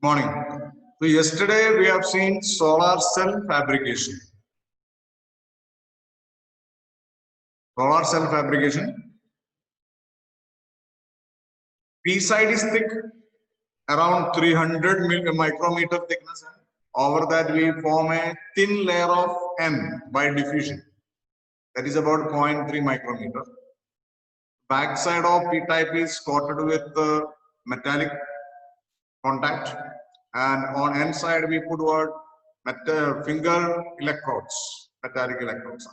Morning. So yesterday we have seen solar cell fabrication. Solar cell fabrication. P side is thick, around 300 micrometer thickness. Over that we form a thin layer of N by diffusion. That is about 0.3 micrometer. Back side of P type is coated with metallic contact, and on N side we put what finger electrodes, metallic electrodes.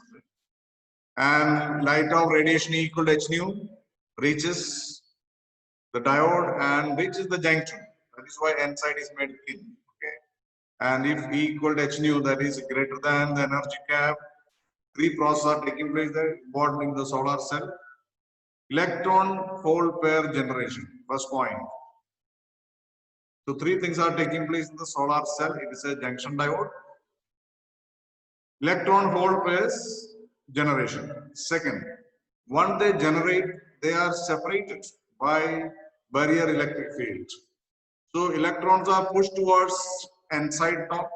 And light of radiation equal to h nu reaches the diode and reaches the junction. That is why N side is made thin. Okay. And if E equal to h nu, that is greater than the energy cap, three processes are taking place there, involved in the solar cell. Electron hole pair generation, first point. So three things are taking place in the solar cell. It is a junction diode, electron hole pairs generation. Second, once they generate, they are separated by barrier electric field. So electrons are pushed towards N side top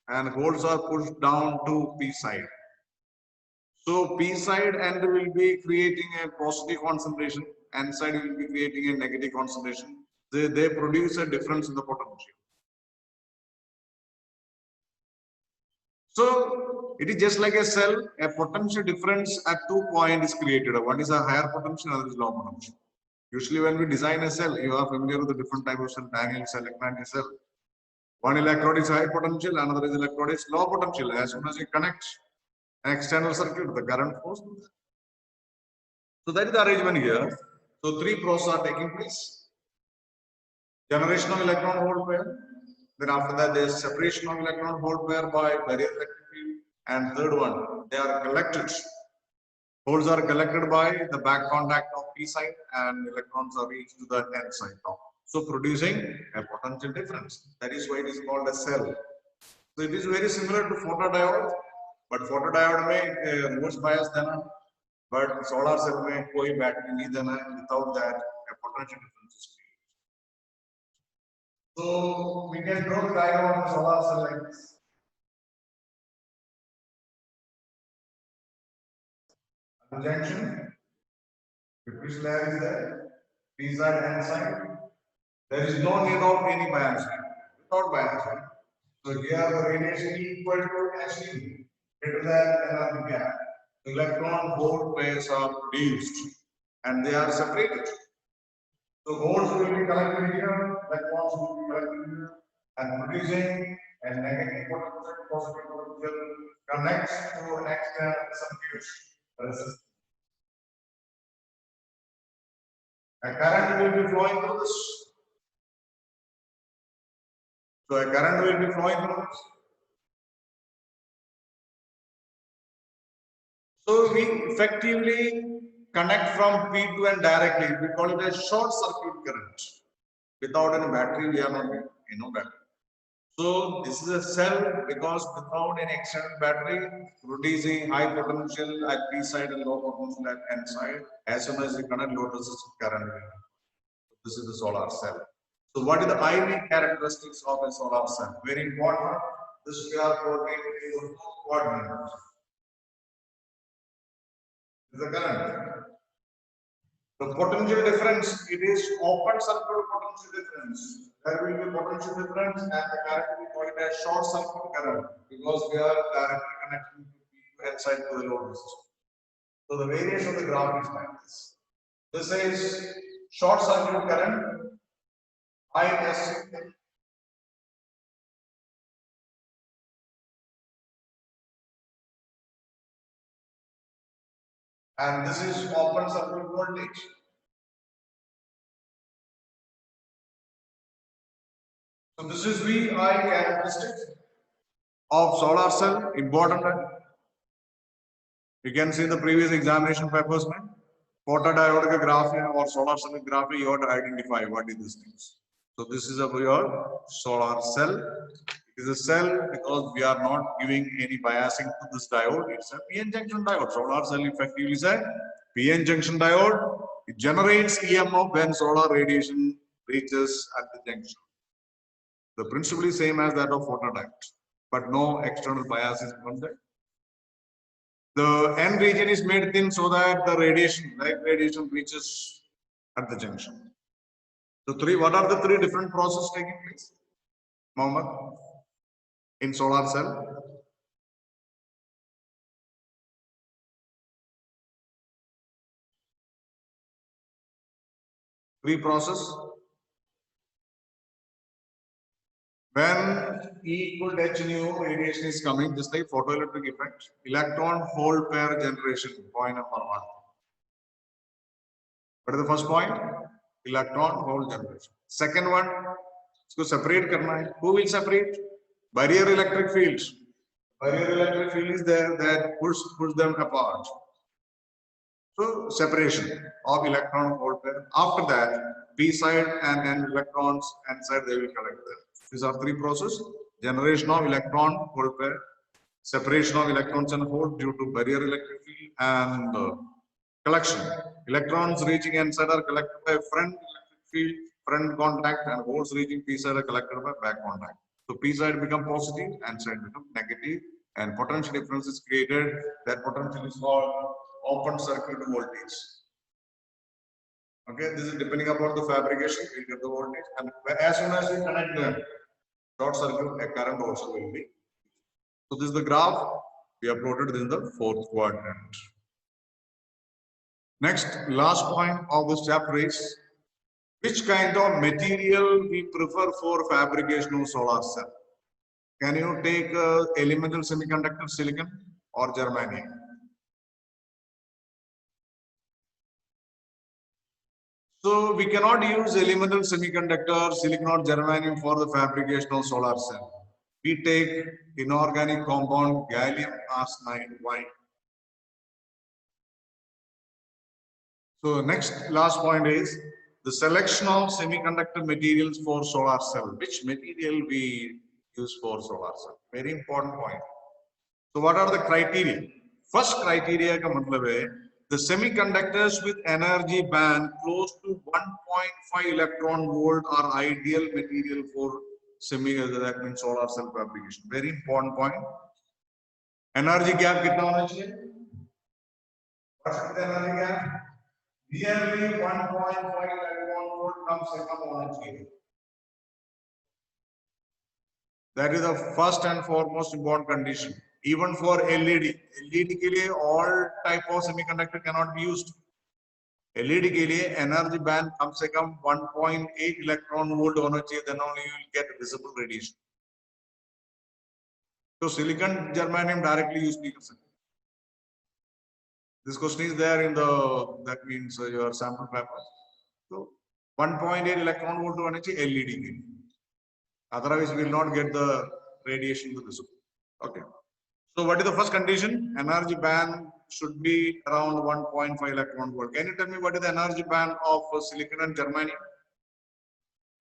and holes are pushed down to P side. So P side end will be creating a positive concentration, N side will be creating a negative concentration. They produce a difference in the potential. So it is just like a cell, a potential difference at 2 points is created. One is a higher potential, another is low potential. Usually when we design a cell, you are familiar with the different type of cell, Daniel cell, magnetic cell. One electrode is high potential, another is electrode is low potential. As soon as you connect an external circuit, the current flows. So that is the arrangement here. So three processes are taking place. Generation of electron hole pair. Then after that, there is separation of electron hole pair by barrier electric field. And third one, they are collected. Holes are collected by the back contact of P side and electrons are reached to the N side top. So producing a potential difference. That is why it is called a cell. So it is very similar to photodiode, but photodiode may reverse bias dana, but solar cell may koi battery nahi dana. Without that, a potential difference is created. So we can draw the diagram of the solar cell like this. The junction, which layer is there? P side and N side. There is no need of any biasing. Without biasing. So here the radiation equal to Hc greater than energy gap. Electron hole pairs are produced and they are separated. So holes will be collected here, electrons will be collected here, and producing a negative potential, positive potential connects to an external circuit resistance. A current will be flowing through this. So a current will be flowing through this. So we effectively connect from P2 and directly. We call it a short circuit current. Without any battery, we are not battery. So this is a cell because without any external battery, producing high potential at P side and low potential at N side. As soon as you connect low resistance current, this is the solar cell. So what are the IV characteristics of a solar cell? Very important. This we are coordinates. The current. The potential difference, it is open circuit potential difference. There will be potential difference and the current we call it as short circuit current because we are directly connecting to N side to the load resistance. So the variation of the graph is like this. This is short circuit current, ISC. And this is open circuit voltage. So this is VI characteristics of solar cell, important. You can see the previous examination papers, man. Photodiode graph or solar cell graph, you have to identify what is this things. So this is of your solar cell. It is a cell because we are not giving any biasing to this diode. It's a PN junction diode. Solar cell effectively is a PN junction diode. It generates EMF when solar radiation reaches at the junction. The principle is same as that of photodiode, but no external bias is on there. The N region is made thin so that the radiation, light radiation, reaches at the junction. So what are the three different processes taking place, Mohammed, in solar cell? Three process. When E equal to H nu, radiation is coming, just like photoelectric effect, electron hole pair generation, point number one. What is the first point? Electron hole generation. Second one, इसको separate करना है. Who will separate? Barrier electric field. Barrier electric field is there that push them apart. So separation of electron hole pair. After that, p side and N electrons, N side they will collect them. These are three processes: generation of electron hole pair, separation of electrons and hole due to barrier electric field, and collection. Electrons reaching N side are collected by front electric field, front contact, and holes reaching p side are collected by back contact. So p side become positive, N side become negative, and potential difference is created. That potential is called open circuit voltage. Okay, this is depending upon the fabrication, we get the voltage, and as soon as we connect them, short circuit, a current also will be. So this is the graph we uploaded in the fourth quadrant. Next, last point of this chapter is which kind of material we prefer for fabrication of solar cell. Can you take elemental semiconductor, silicon or germanium? So we cannot use elemental semiconductor, silicon or germanium for the fabrication of solar cell. We take inorganic compound gallium arsenide. Why? So next last point is the selection of semiconductor materials for solar cell. Which material we use for solar cell? Very important point. So what are the criteria? First criteria ka matlab hai, the semiconductors with energy band close to 1.5 electron volt are ideal material for that means solar cell fabrication. Very important point. Energy gap kitna hona chahiye? What's the energy gap? Nearly 1.5 electron volt kam se kam hona chahiye. That is the first and foremost important condition. Even for LED, LED के लिए all type of semiconductor cannot be used. LED के लिए energy band कम से कम 1.8 electron volt होना चाहिए, then only you will get visible radiation. So silicon germanium directly use नहीं कर सकते. This question is there in the that means your sample paper. So 1.8 electron volt होना चाहिए LED के लिए. Otherwise, we will not get the radiation to visible. Okay. So what is the first condition? Energy band should be around 1.5 electron volt. Can you tell me what is the energy band of silicon and germanium?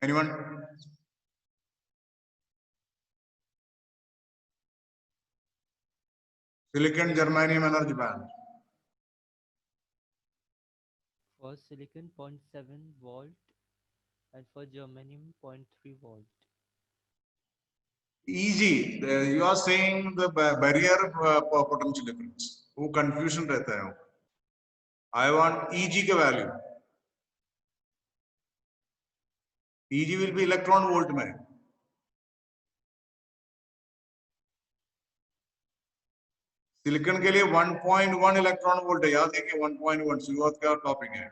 Anyone? Silicon germanium energy band. For silicon 0.7 volt and for germanium 0.3 volt. Easy. You are saying the barrier potential difference. वो confusion रहता है. I want Eg का value. Eg will be electron volt में. Silicon के लिए 1.1 electron volt है. याद है कि 1.1 शुरुआत का टॉपिक है.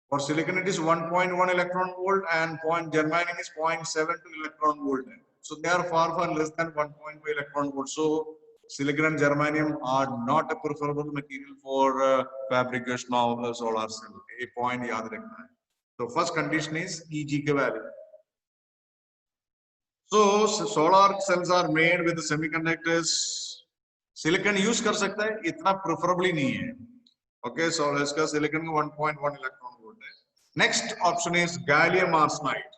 For silicon, it is 1.1 electron volt and germanium is 0.72 electron volt. So they are far less than 1.5 electron volt. So silicon and germanium are not a preferable material for fabrication of solar cell. A point yaad rakhna hai. So first condition is Eg ka value. So solar cells are made with the semiconductors. Silicon use कर सकता है, इतना preferably नहीं है. Okay, so इसका silicon 1.1 electron volt है. Next option is gallium arsenide.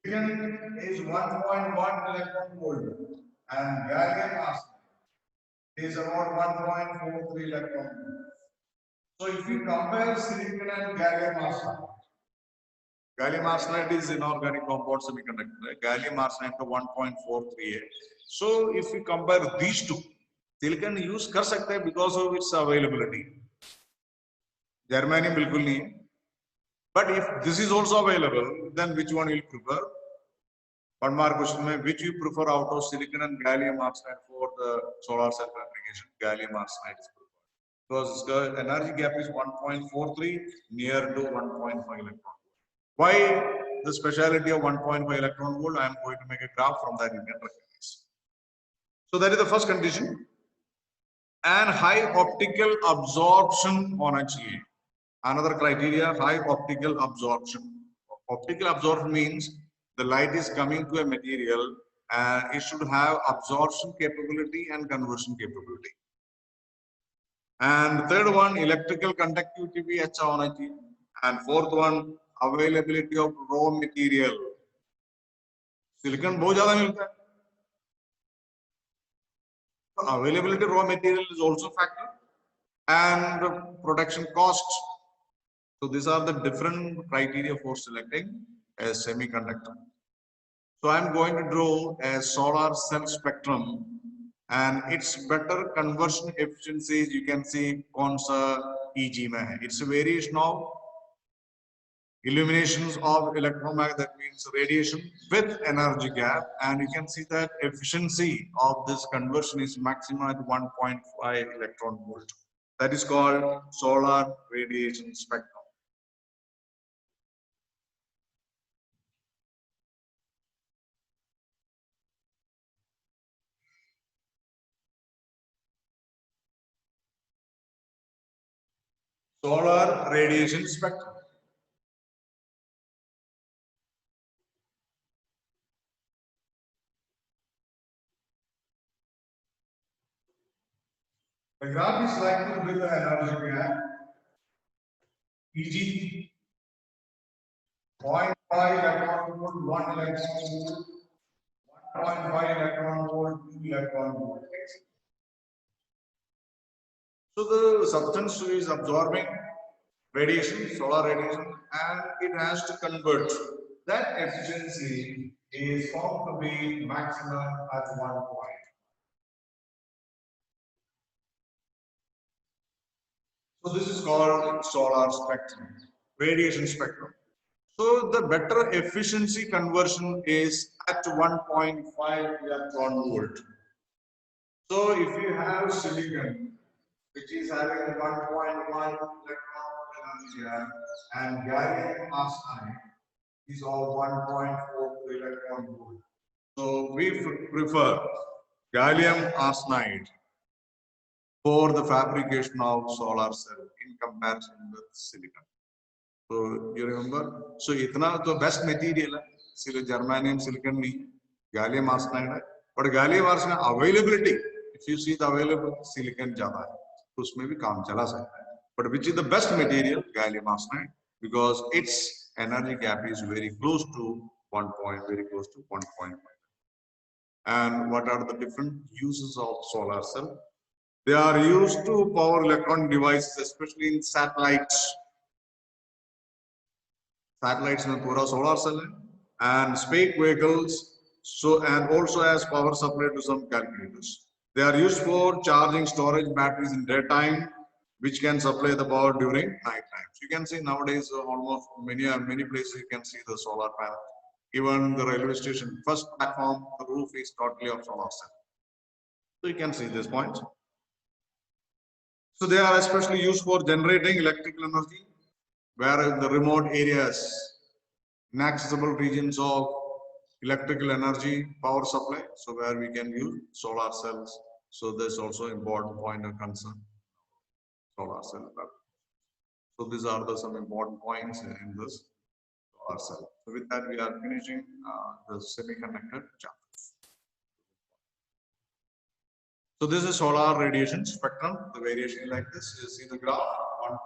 Silicon is 1.1 electron volt and gallium arsenide is about 1.43 electron volt. So if you compare silicon and gallium arsenide, gallium arsenide is inorganic compound semiconductor. Right? Gallium arsenide to 1.43. So if we compare these two, silicon use कर सकते हैं because of its availability. Germanium बिल्कुल नहीं है. But if this is also available, then which one will prefer? One more question: which you prefer out of silicon and gallium arsenide for the solar cell fabrication? Gallium arsenide is preferred because the energy gap is 1.43 near to 1.5 electron. Why the speciality of 1.5 electron volt? I am going to make a graph from that you can recognize. So that is the first condition. And high optical absorption on HEA. Another criteria: high optical absorption. Optical absorption means the light is coming to a material and it should have absorption capability and conversion capability. And third one, electrical conductivity भी अच्छा होना चाहिए. And fourth one, availability of raw material. Silicon बहुत ज़्यादा मिलता है. Availability of raw material is also factor. And production cost. So these are the different criteria for selecting a semiconductor. So I'm going to draw a solar cell spectrum and its better conversion efficiencies. You can see consa EG mein. It's a variation of illuminations of electromagnetic, that means radiation with energy gap, and you can see that efficiency of this conversion is maximum at 1.5 electron volt. That is called solar radiation spectrum. Solar radiation spectrum. The graph is like with the energy gap. EG 0.5 electron volt, 1 electron volt, 1.5 electron volt, 2 electron volt. So the substance is absorbing radiation, solar radiation, and it has to convert. That efficiency is found to be maximum at 1 point. So this is called solar spectrum, radiation spectrum. So the better efficiency conversion is at 1.5 electron volt. So if you have silicon, which is having 1.1 electron energy, and gallium arsenide is of 1.4 electron volt. So we prefer gallium arsenide for the fabrication of solar cell in comparison with silicon. So you remember? So itna the best material है, germanium, silicon नहीं, gallium arsenide है. But gallium arsenide availability, if you see the available silicon ज़्यादा है, तो उसमें भी काम चला सकता है. But which is the best material? Gallium arsenide, because its energy gap is very close to 1 point, very close to 1.5. And what are the different uses of solar cell? They are used to power electronic devices, especially in satellites. Satellites में पूरा solar cell है, and space vehicles, so and also as power supply to some calculators. They are used for charging storage batteries in daytime, which can supply the power during night times. You can see nowadays almost many places you can see the solar panel. Even the railway station, first platform, the roof is totally of solar cell. So you can see this point. So they are especially used for generating electrical energy, where in the remote areas, inaccessible regions of electrical energy power supply, so where we can use solar cells. So there's also important point of concern, solar cell. So these are some important points in this solar cell. So with that, we are finishing the semiconductor chapter. So this is solar radiation spectrum. The variation is like this. You see the graph,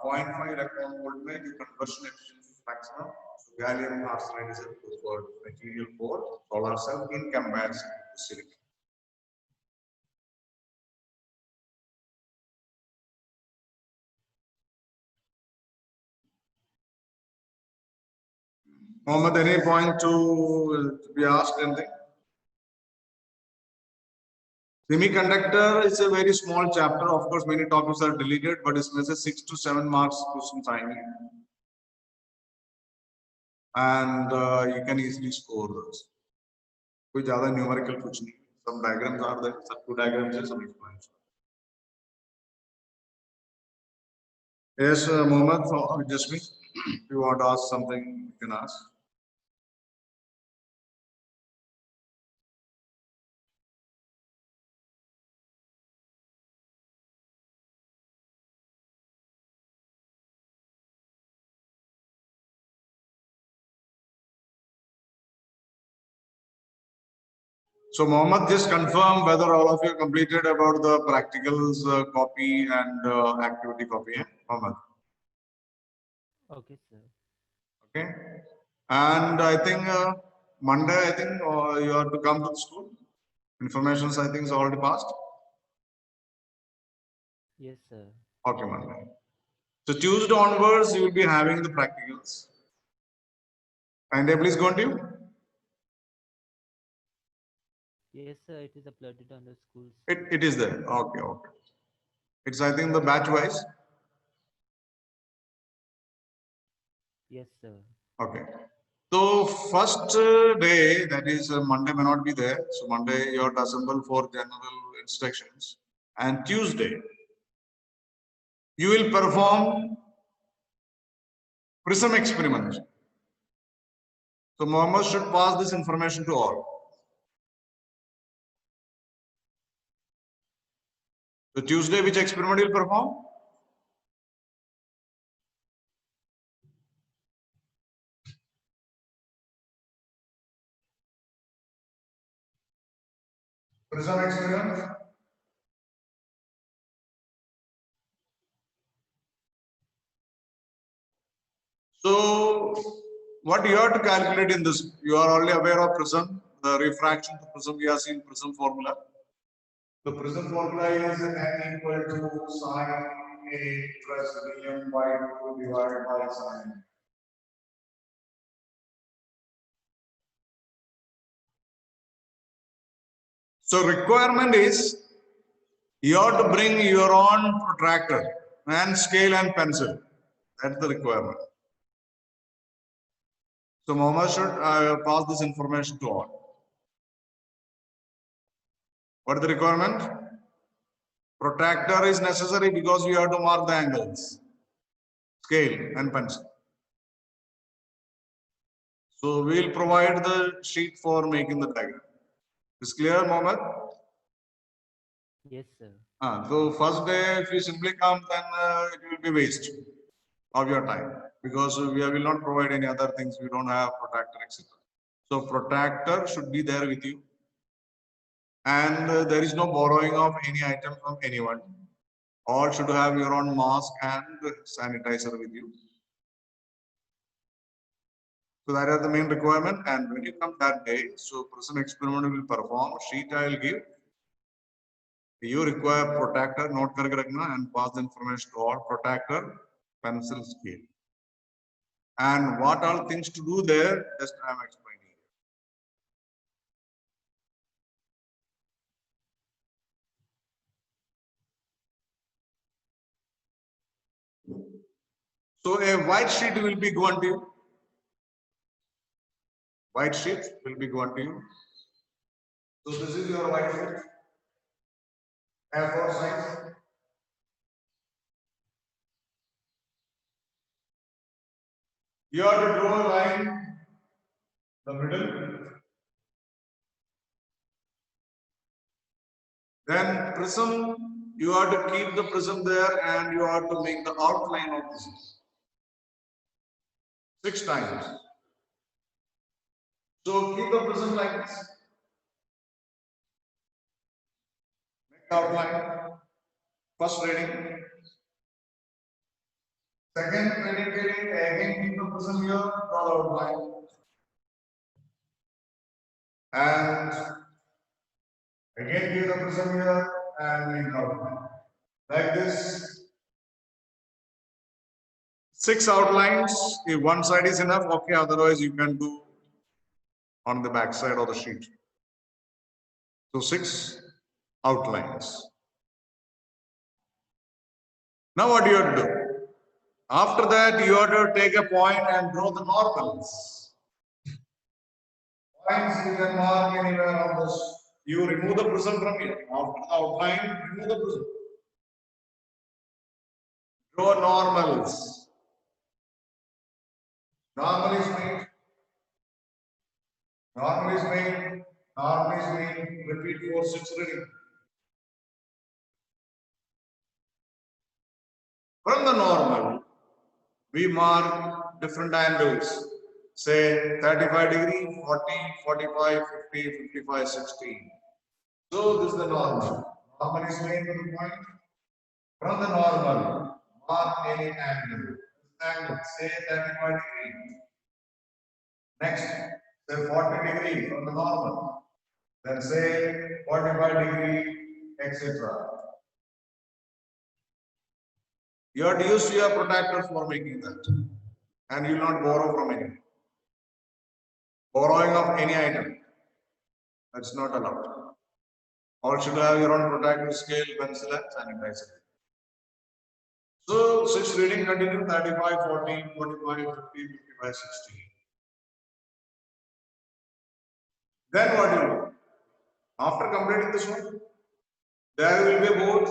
1.5 electron volt mein the conversion efficiency is maximum. So gallium arsenide is a preferred material for solar cell in comparison to silicon. Mohammed, any point to be asked? Anything? Semiconductor is a very small chapter. Of course, many topics are deleted, but it's a 6 to 7 marks question timing. And you can easily score those. कोई ज़्यादा numerical कुछ नहीं. Some diagrams are there. Some two diagrams and some explanations. Yes, Mohammed, just me. If you want to ask something, you can ask. So Mohammed, just confirm whether all of you completed about the practicals copy and activity copy. Eh? Mohammed. Okay, sir. Okay. And I think Monday, I think you have to come to the school. Informations, I think, is already passed. Yes, sir. Okay, Monday. So Tuesday onwards, you will be having the practicals. And please go on to you. Yes, sir. It is uploaded on the school's. It is there. Okay, okay. It's, I think, the batch wise. Yes, sir. Okay. So first day, that is Monday may not be there. So Monday you have to assemble for general instructions. And Tuesday, you will perform prism experiment. So Mohammed should pass this information to all. So Tuesday, which experiment will perform? Prism experiment. So what you have to calculate in this, you are already aware of prism, the refraction to prism, we have seen prism formula. The prism formula is n equal to sine A plus Vm by 2 divided by sine. So requirement is you have to bring your own protractor and scale and pencil. That's the requirement. So Mohammed should pass this information to all. What is the requirement? Protractor is necessary because you have to mark the angles, scale and pencil. So we will provide the sheet for making the diagram. Is clear, Mohammed? Yes, sir. So first day, if you simply come, then it will be waste of your time because we will not provide any other things. We don't have protractor, etc. So protractor should be there with you, and there is no borrowing of any item from anyone. All should have your own mask and sanitizer with you. So that is the main requirement. And when you come that day, so prism experiment will perform. Sheet I will give. You require protractor, note karke rakhna and pass the information to all. Protractor, pencil, scale. And what all things to do there, just I am explaining. So a white sheet will be given to you. White sheet will be given to you. So this is your white sheet. A4 size. You have to draw a line, the middle. Then prism, you have to keep the prism there and you have to make the outline of prism. 6 times. So keep the prism like this. Make the outline. First reading. Second reading, again keep the prism here, draw the outline. And again keep the prism here and make the outline. Like this. 6 outlines. If one side is enough, okay. Otherwise, you can do on the back side of the sheet. So 6 outlines. Now what do you have to do? After that, you have to take a point and draw the normals. Points you can mark anywhere on this. You remove the prism from here. After the outline, remove the prism. Draw normals. Normal is made. Normal is made. Normal is made. Repeat 4, 6 reading. From the normal, we mark different angles. Say 35 degree, 40, 45, 50, 55, 60. So this is the normal. Normal is made to the point. From the normal, mark any angle. Angle, say 35 degree. Next, say 40 degree from the normal. Then say 45 degree, etc. You have to use your protractor for making that. And you will not borrow from anyone. Borrowing of any item, that's not allowed. Or should have your own protractor, scale, pencil, and sanitizer. So 6 reading continue 35, 40, 45, 50, 55, 60. Then what do you do? After completing this one, there will be a board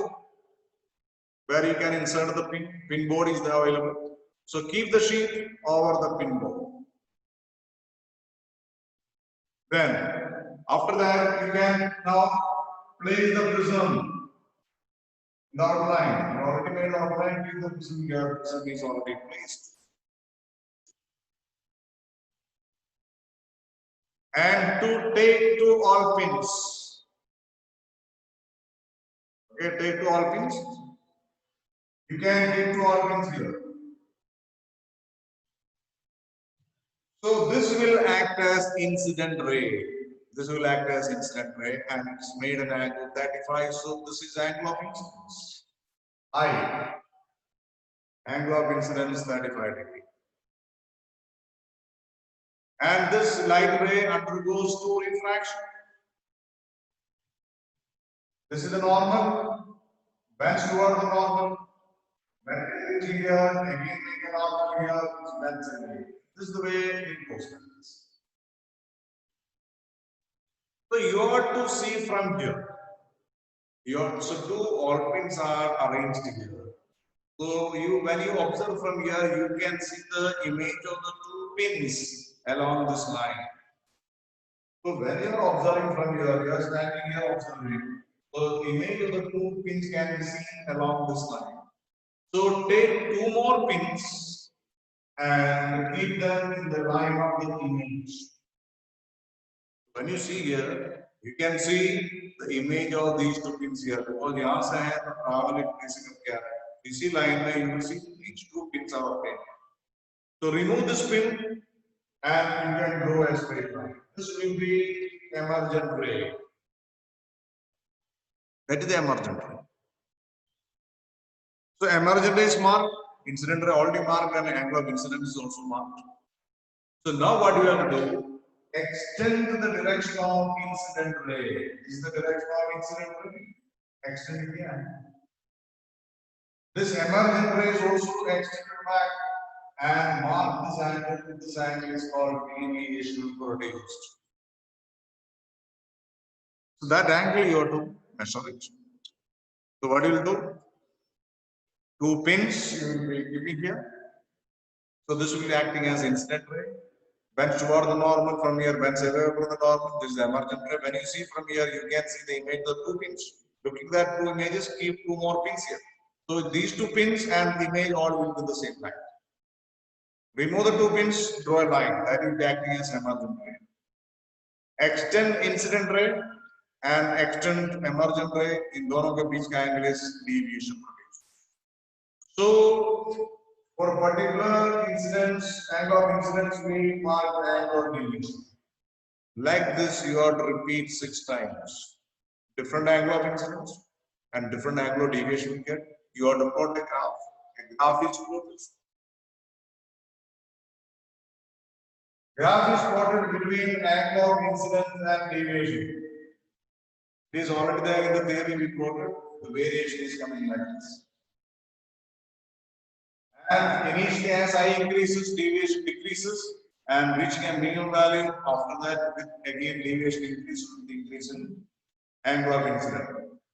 where you can insert the pin. Pin board is there available. So keep the sheet over the pin board. Then after that, you can now place the prism in the outline. You already made the outline, keep the prism here. Prism is already placed. And to take to all pins. Okay, take to all pins. You can take to all pins here. So this will act as incident ray. This will act as incident ray and it's made an angle 35. So this is angle of incidence. I. Angle of incidence 35 degree. And this light ray undergoes to refraction. This is the normal. Bends toward the normal. When it is here, again make a normal here, it bends again. This is the way it goes. So you have to see from here. So two all pins are arranged here. So when you observe from here, you can see the image of the two pins along this line. So when you are observing from here, you are standing here observing. So the image of the two pins can be seen along this line. So take two more pins and keep them in the line of the image. When you see here, you can see the image of these two pins here because यहाँ से है तो travel placing of क्या है? इसी line में you will see each two pins are okay. So remove this pin and you can draw a straight line. This will be emergent ray. That is the emergent ray. So emergent ray is marked, incident ray already marked, and angle of incidence is also marked. So now what you have to do? Extend the direction of incident ray. This is the direction of incident ray. Extend it here. This emergent ray is also extended back and mark this angle. This angle is called deviation produced. So that angle you have to measure it. So what you will do? Two pins you will be giving here. So this will be acting as incident ray. Bends toward the normal from here, bends away from the normal. This is the emergent ray. When you see from here, you can see the image of two pins. Looking at two images, keep two more pins here. So these two pins and the image all will be the same line. Remove the two pins, draw a line. That will be acting as emergent ray. Extend incident ray and extend emergent ray. In दोनों के बीच का angle is deviation produced. So for particular incidents, angle of incidence, we mark the angle of deviation. Like this, you have to repeat 6 times. Different angle of incidence and different angle of deviation you get. You have to plot a graph. A graph is plotted. Graph is plotted between angle of incidence and deviation. It is already there in the theory we plotted. The variation is coming like this. And initially, as I increases, deviation decreases, and reaching a minimum value. After that, again deviation increases with the increase in angle of incidence.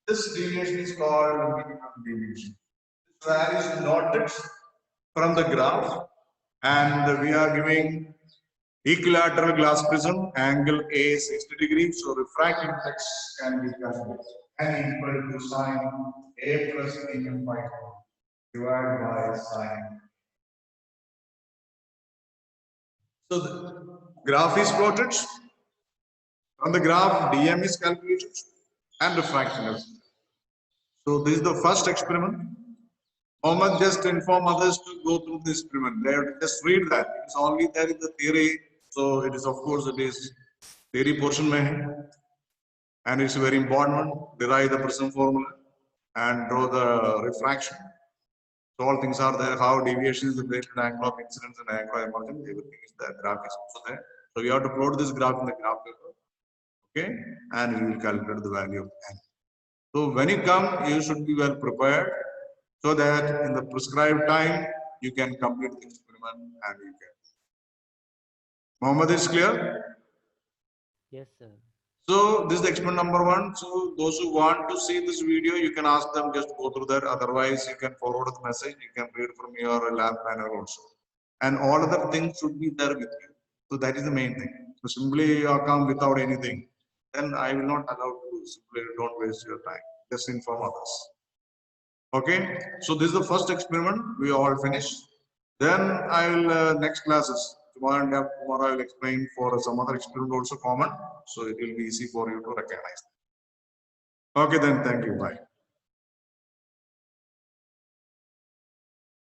This deviation is called minimum deviation. This value is noted from the graph, and we are giving equilateral glass prism, angle A 60 degrees, so refractive index can be calculated and equal to sine A plus AM by 2 divided by sine. So the graph is plotted. From the graph, DM is calculated and refraction is. So this is the first experiment. Mohammed just inform others to go through this experiment. They have to just read that. It's only there in the theory. So it is, of course, it is theory portion mein, and it's very important. Derive the prism formula and draw the refraction. So all things are there. How deviation is related to angle of incidence and angle of emergence. Everything is there. Graph is also there. So we have to plot this graph in the graph paper. Okay, and we will calculate the value of n. So when you come, you should be well prepared so that in the prescribed time you can complete the experiment and you can. Mohammed is clear? Yes, sir. So this is the experiment number 1. So those who want to see this video, you can ask them just go through that. Otherwise, you can forward the message. You can read from your lab planner also. And all other things should be there with you. So that is the main thing. So simply you come without anything, then I will not allow to. Simply don't waste your time. Just inform others. Okay. So this is the first experiment. We all finished. Then I will next classes. Tomorrow I will explain for some other experiment also common. So it will be easy for you to recognize. Okay then. Thank you. Bye.